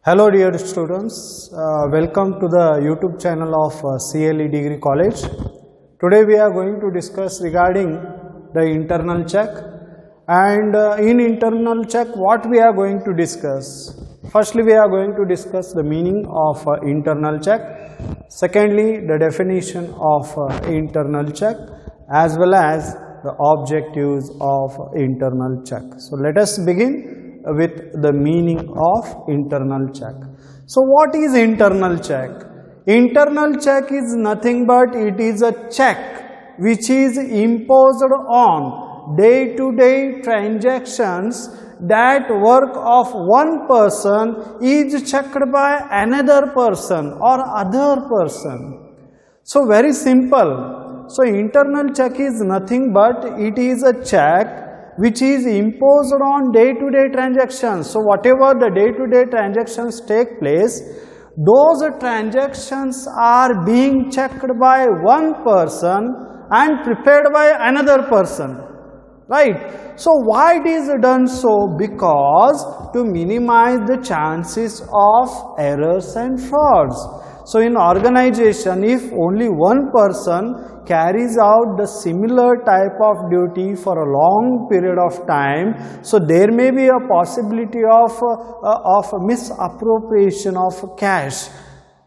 Hello dear students, welcome to the YouTube channel of CLE Degree College. Today we are going to discuss regarding the internal check, and in internal check what we are going to discuss. Firstly, we are going to discuss the meaning of internal check. Secondly, the definition of internal check as well as the objectives of internal check. So let us begin with the meaning of internal check. So what is internal check? Internal check is nothing but it is a check which is imposed on day-to-day transactions that work of one person is checked by another person or other person. So very simple. So internal check is nothing but it is a check which is imposed on day-to-day transactions. So whatever the day-to-day transactions take place, those transactions are being checked by one person and prepared by another person, right? So why it is done so? Because to minimize the chances of errors and frauds. So in organization, if only one person carries out the similar type of duty for a long period of time, so there may be a possibility of misappropriation of cash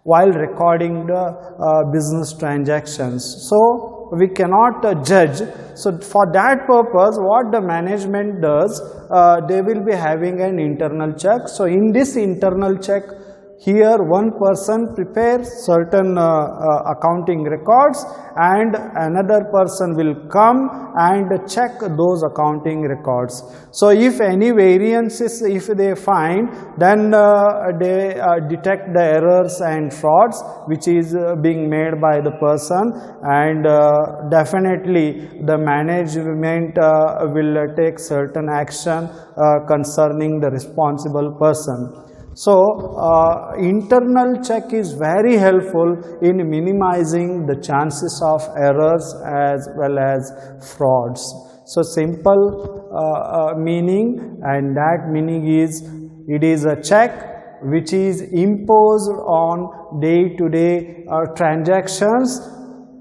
while recording the business transactions. So we cannot judge. So for that purpose, what the management does, they will be having an internal check. So in this internal check, here one person prepares certain accounting records and another person will come and check those accounting records. So if any variances, if they find, then they detect the errors and frauds which is being made by the person, and definitely the management will take certain action concerning the responsible person. So internal check is very helpful in minimizing the chances of errors as well as frauds. So simple meaning, and that meaning is it is a check which is imposed on day-to-day transactions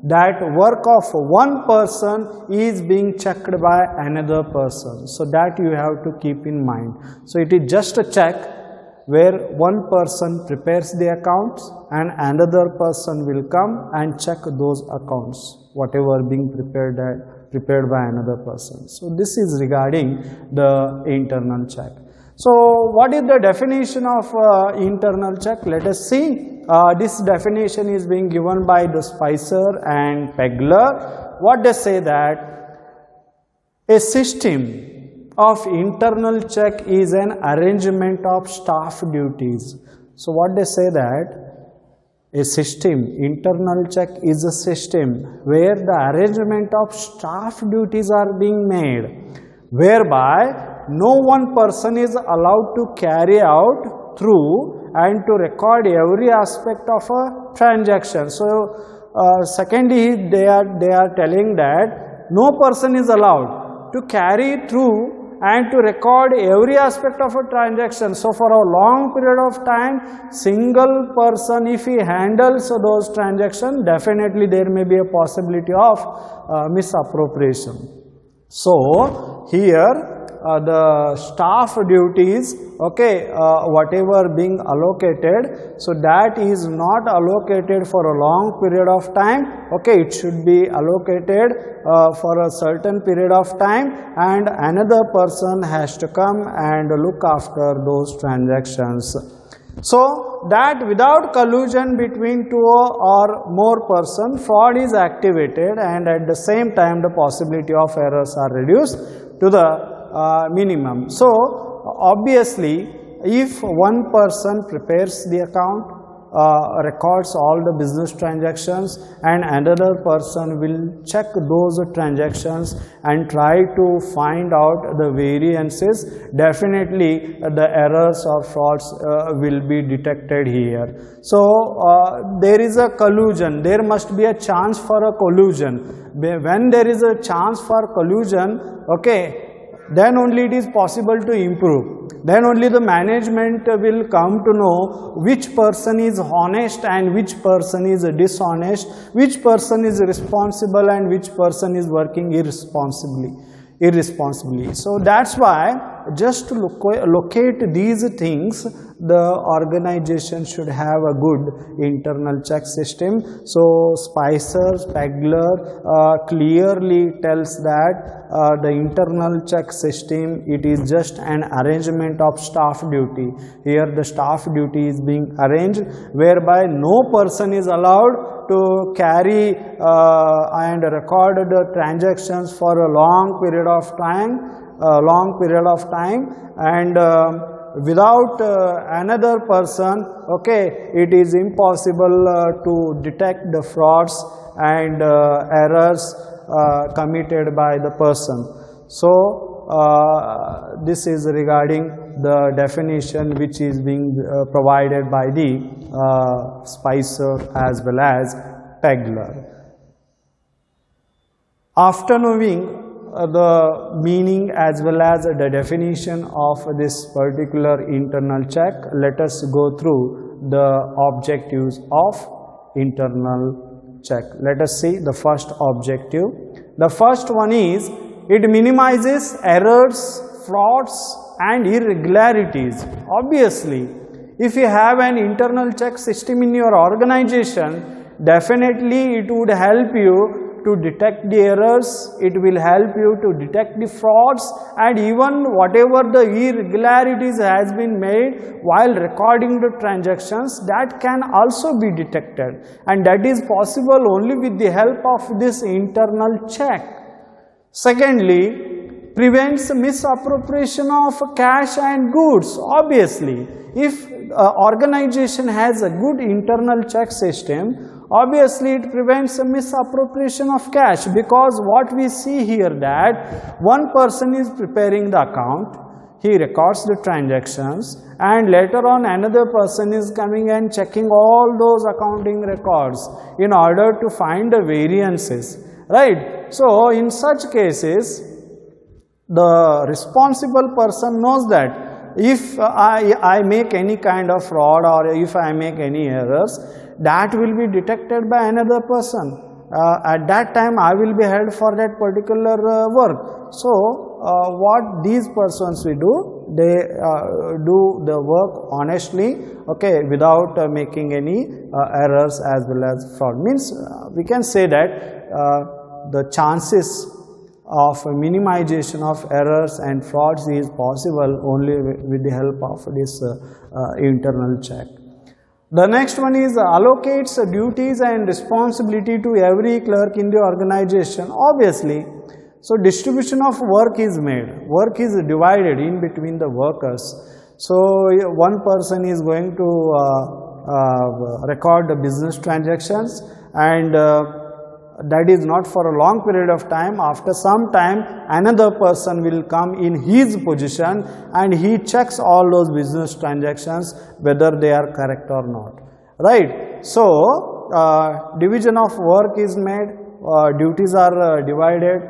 that work of one person is being checked by another person. So that you have to keep in mind. So it is just a check where one person prepares the accounts and another person will come and check those accounts, whatever being prepared by another person. So this is regarding the internal check. So what is the definition of internal check? Let us see. This definition is being given by the Spicer and Pegler. What they say that a system of internal check is an arrangement of staff duties. So what they say that a system, internal check is a system where the arrangement of staff duties are being made, whereby no one person is allowed to carry out through and to record every aspect of a transaction. So secondly, they are telling that no person is allowed to carry through and to record every aspect of a transaction. So for a long period of time, single person, if he handles those transactions, definitely there may be a possibility of misappropriation. So here the staff duties, okay, whatever being allocated, so that is not allocated for a long period of time, okay, it should be allocated for a certain period of time, and another person has to come and look after those transactions. So that without collusion between two or more persons, fraud is activated, and at the same time the possibility of errors are reduced to the minimum. So obviously, if one person prepares the account, records all the business transactions, and another person will check those transactions and try to find out the variances, definitely the errors or frauds will be detected here. So there is a collusion, there must be a chance for a collusion. When there is a chance for collusion, okay, then only it is possible to improve. then only the management will come to know which person is honest and which person is dishonest, which person is responsible and which person is working irresponsibly. So that's why just to locate these things, the organization should have a good internal check system. So Spicer, Pegler clearly tells that the internal check system, it is just an arrangement of staff duty. Here the staff duty is being arranged whereby no person is allowed to carry and record the transactions for a long period of time, and without another person, okay, it is impossible to detect the frauds and errors committed by the person. So this is regarding the definition which is being provided by the Spicer as well as Pegler. After knowing the meaning as well as the definition of this particular internal check, let us go through the objectives of internal check. Let us see the first objective. The first one is it minimizes errors, frauds and irregularities. Obviously, if you have an internal check system in your organization, definitely it would help you to detect the errors, it will help you to detect the frauds, and even whatever the irregularities has been made while recording the transactions, that can also be detected, and that is possible only with the help of this internal check. Secondly, prevents misappropriation of cash and goods. Obviously, if organization has a good internal check system, obviously it prevents a misappropriation of cash, because what we see here that one person is preparing the account, he records the transactions, and later on another person is coming and checking all those accounting records in order to find the variances, right? So in such cases, the responsible person knows that if I make any kind of fraud or if I make any errors, that will be detected by another person. At that time I will be held for that particular work. So what these persons will do, they do the work honestly, okay, without making any errors as well as fraud. Means we can say that the chances of minimization of errors and frauds is possible only with the help of this internal check. The next one is allocates duties and responsibility to every clerk in the organization. Obviously, so distribution of work is made, work is divided in between the workers. So one person is going to record the business transactions, and that is not for a long period of time. After some time, another person will come in his position and he checks all those business transactions whether they are correct or not, right? So division of work is made, duties are divided,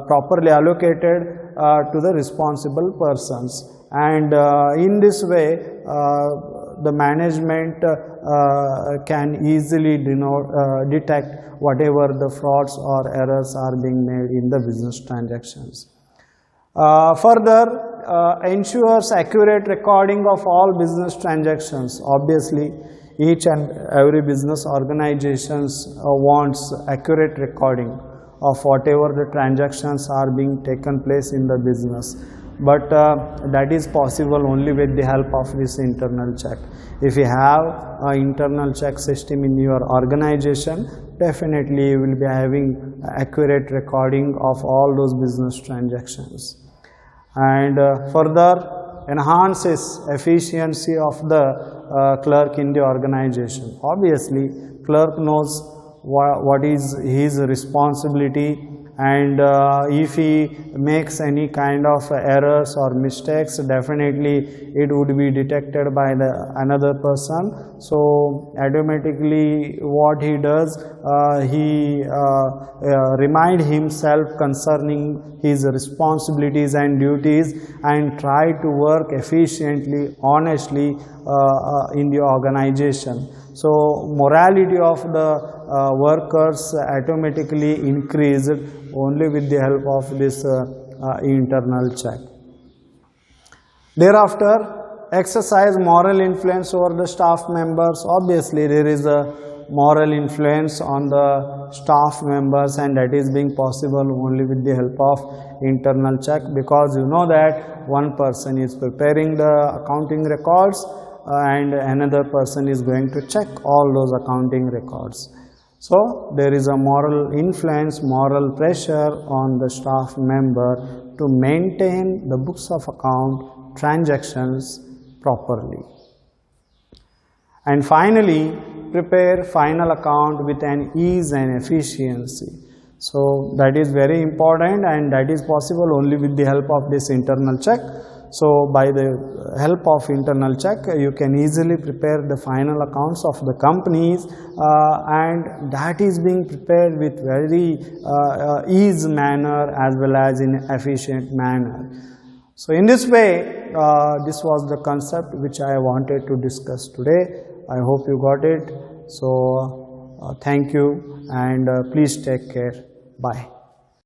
properly allocated to the responsible persons, and in this way the management can easily detect whatever the frauds or errors are being made in the business transactions. Further, ensures accurate recording of all business transactions. Obviously, each and every business organizations wants accurate recording of whatever the transactions are being taken place in the business. But that is possible only with the help of this internal check. If you have an internal check system in your organization, definitely you will be having accurate recording of all those business transactions. And further enhances efficiency of the clerk in the organization. Obviously, clerk knows what is his responsibility and if he makes any kind of errors or mistakes, definitely it would be detected by the another person. So automatically what he does, he remind himself concerning his responsibilities and duties and try to work efficiently, honestly in the organization. So morality of the workers automatically increased only with the help of this internal check. Thereafter, exercise moral influence over the staff members. Obviously there is a moral influence on the staff members, and that is being possible only with the help of internal check, because you know that one person is preparing the accounting records and another person is going to check all those accounting records. So there is a moral influence, moral pressure on the staff member to maintain the books of account transactions properly. And finally, prepare final account with an ease and efficiency. So that is very important, and that is possible only with the help of this internal check. So by the help of internal check, you can easily prepare the final accounts of the companies, and that is being prepared with very ease manner as well as in efficient manner. So in this way, this was the concept which I wanted to discuss today. I hope you got it. So thank you, and please take care. Bye.